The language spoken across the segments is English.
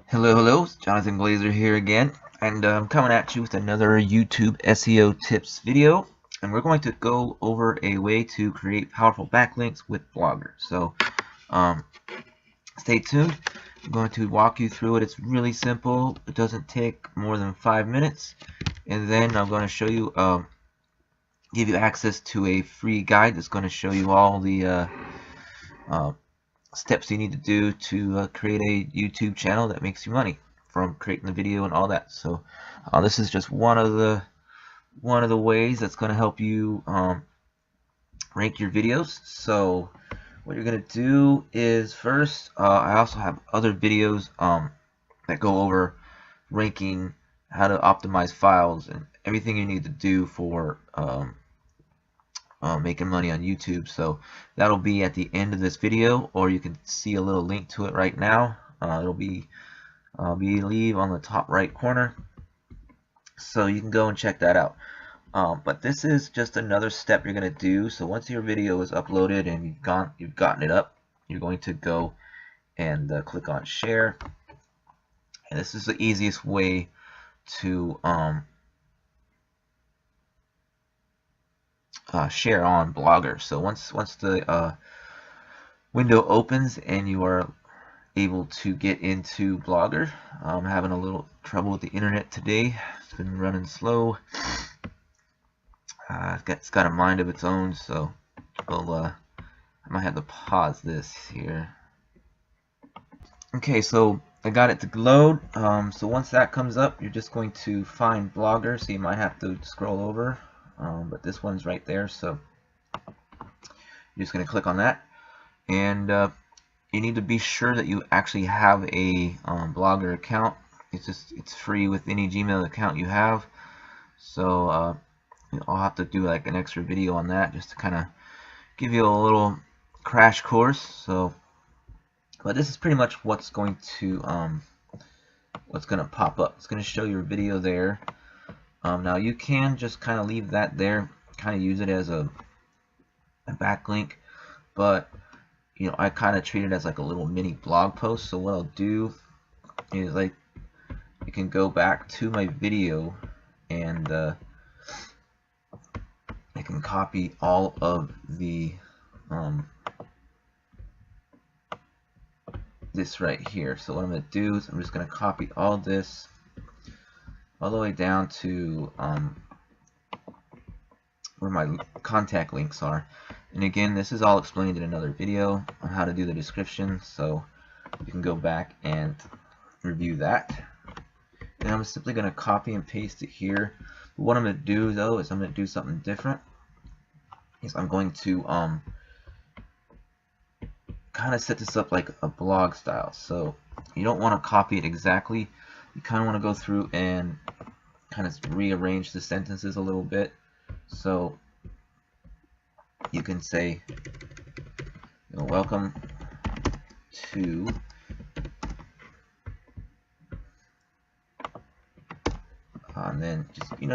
Hello, Jonathan Glazer here again, and I'm coming at you with another YouTube SEO tips video, and we're going to go over a way to create powerful backlinks with Blogger. So um, stay tuned. I'm going to walk you through it. It's really simple. It doesn't take more than 5 minutes, and then I'm going to show you, give you access to a free guide that's going to show you all the steps you need to do to create a YouTube channel that makes you money from creating the video and all that. So this is just one of the ways that's going to help you rank your videos. So what you're going to do is first, I also have other videos that go over ranking, how to optimize files, and everything you need to do for making money on YouTube. So that'll be at the end of this video, or you can see a little link to it right now. It'll be leave on the top right corner, so you can go and check that out. But this is just another step you're going to do. So once your video is uploaded and you've gotten it up, you're going to go and click on share, and this is the easiest way to share on Blogger. So once the window opens and you are able to get into Blogger, I'm having a little trouble with the internet today. It's been running slow. It's got a mind of its own, so I might have to pause this here. Okay, so I got it to load. So once that comes up, you're just going to find Blogger. So you might have to scroll over, but this one's right there. So you're just going to click on that, and you need to be sure that you actually have a Blogger account. It's free with any Gmail account you have. So I'll have to do like an extra video on that just to kind of give you a little crash course. So, but this is pretty much what's going to pop up. It's going to show your video there. Now you can just kind of leave that there, kind of use it as a backlink, but I kind of treat it as like a little mini blog post. So what I'll do is you can go back to my video, and I can copy all of the this right here. So what I'm going to do is I'm just going to copy all this all the way down to where my contact links are. And again, this is all explained in another video on how to do the description, so you can go back and review that. And I'm simply going to copy and paste it here. But what I'm going to do though is I'm going to do something different. I'm going to kind of set this up like a blog style. So you don't want to copy it exactly. You kind of want to go through and kind of rearrange the sentences a little bit. So you can say, welcome to and then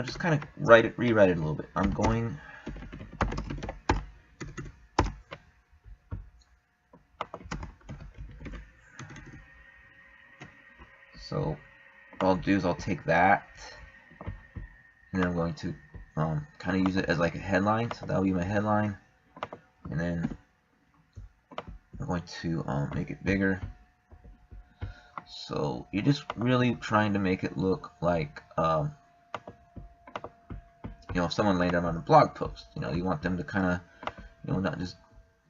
just kind of rewrite it a little bit. I'm going So what I'll do is I'll take that, and then I'm going to kind of use it as like a headline. So that'll be my headline, and then I'm going to make it bigger. So you're just really trying to make it look like if someone laid out on a blog post, you want them to kind of not just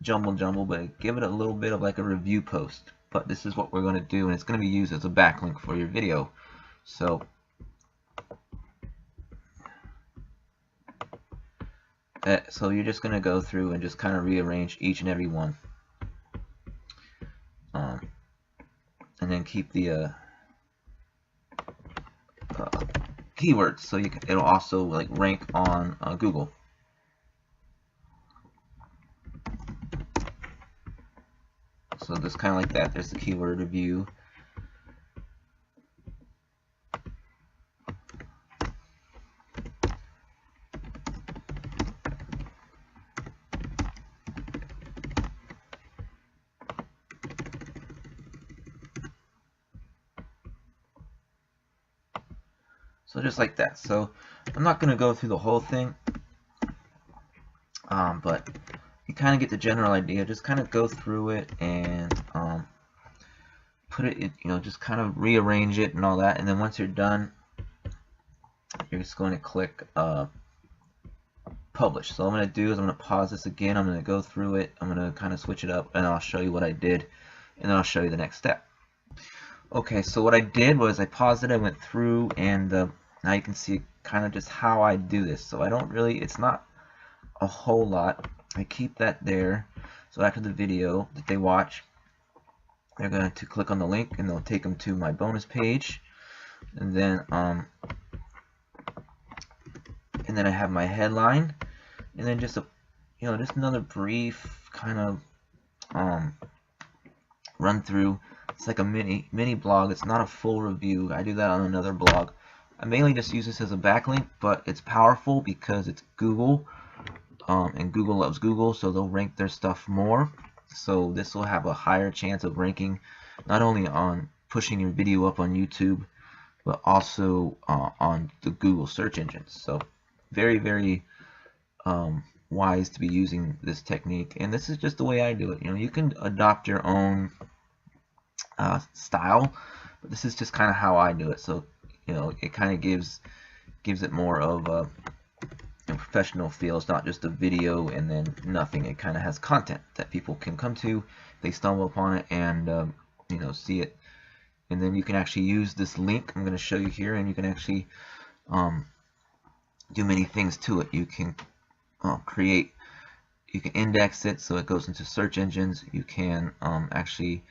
jumble, but give it a little bit of like a review post. But this is what we're going to do, and it's going to be used as a backlink for your video. So you're just going to go through and just kind of rearrange each and every one, and then keep the keywords, so it'll also like rank on Google. So just kind of like that. There's the keyword review. So just like that. So I'm not going to go through the whole thing, but you kind of get the general idea. Just kind of go through it and put it, just kind of rearrange it and all that. And then once you're done, you're just going to click publish. So what I'm going to do is I'm going to pause this again. I'm going to go through it. I'm going to kind of switch it up, and I'll show you what I did, and then I'll show you the next step. Okay, so what I did was I paused it, I went through, and now you can see kind of just how I do this. So I don't really, it's not a whole lot. I keep that there. So after the video that they watch, they're going to click on the link, and they'll take them to my bonus page. And then I have my headline, and then just just another brief kind of run through. It's like a mini blog. It's not a full review. I do that on another blog. I mainly just use this as a backlink, but it's powerful because it's Google, and Google loves Google, so they'll rank their stuff more. So this will have a higher chance of ranking, not only on pushing your video up on YouTube, but also on the Google search engines. So very, very wise to be using this technique, and this is just the way I do it. You can adopt your own style, but this is just kind of how I do it. So it kind of gives it more of a professional feel. It's not just a video and then nothing. It kind of has content that people can come to, they stumble upon it, and see it. And then you can actually use this link I'm going to show you here, and you can actually do many things to it. You can you can index it so it goes into search engines. You can actually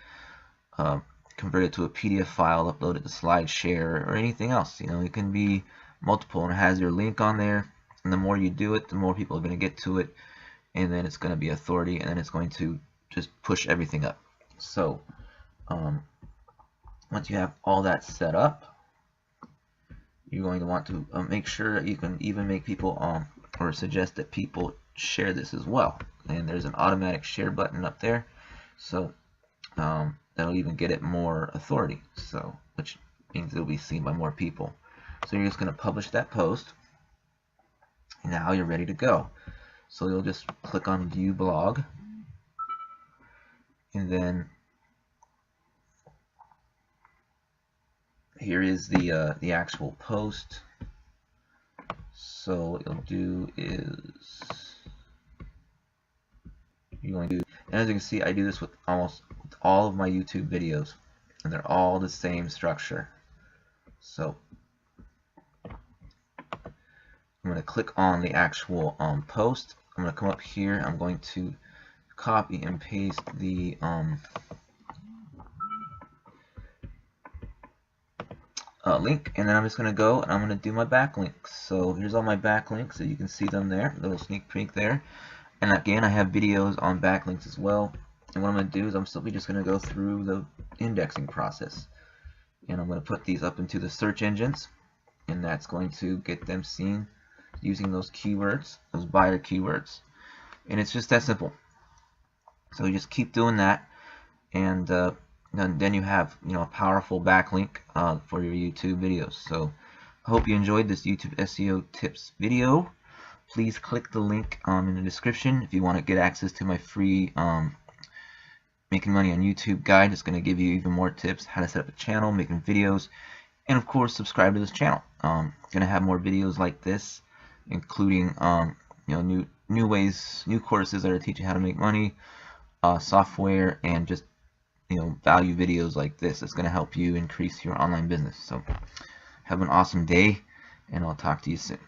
convert it to a PDF file, upload it to SlideShare, or anything else. It can be multiple, and it has your link on there. And the more you do it, the more people are going to get to it, and then it's going to be authority, and then it's going to just push everything up. So once you have all that set up, you're going to want to make sure that you can even make people or suggest that people share this as well. And there's an automatic share button up there, so that'll even get it more authority, so which means it'll be seen by more people. So you're just going to publish that post. Now you're ready to go. So you'll just click on View Blog, and then here is the actual post. So what you'll do is you're going to do, and as you can see, I do this with almost all of my YouTube videos, and they're all the same structure. So I'm going to click on the actual post. I'm going to come up here. I'm going to copy and paste the link, and then I'm just going to go and I'm going to do my backlinks. So here's all my backlinks, so you can see them there, little sneak peek there. And again, I have videos on backlinks as well. And what I'm going to do is I'm simply just going to go through the indexing process, and I'm going to put these up into the search engines, and that's going to get them seen using those keywords, those buyer keywords. And it's just that simple. So you just keep doing that, and then you have a powerful backlink for your YouTube videos. So I hope you enjoyed this YouTube SEO tips video. Please click the link in the description if you want to get access to my free Making Money on YouTube guide. It's going to give you even more tips, how to set up a channel, making videos, and of course subscribe to this channel. Going to have more videos like this, including new ways, new courses that are teaching how to make money, software, and just value videos like this. It's going to help you increase your online business. So have an awesome day, and I'll talk to you soon.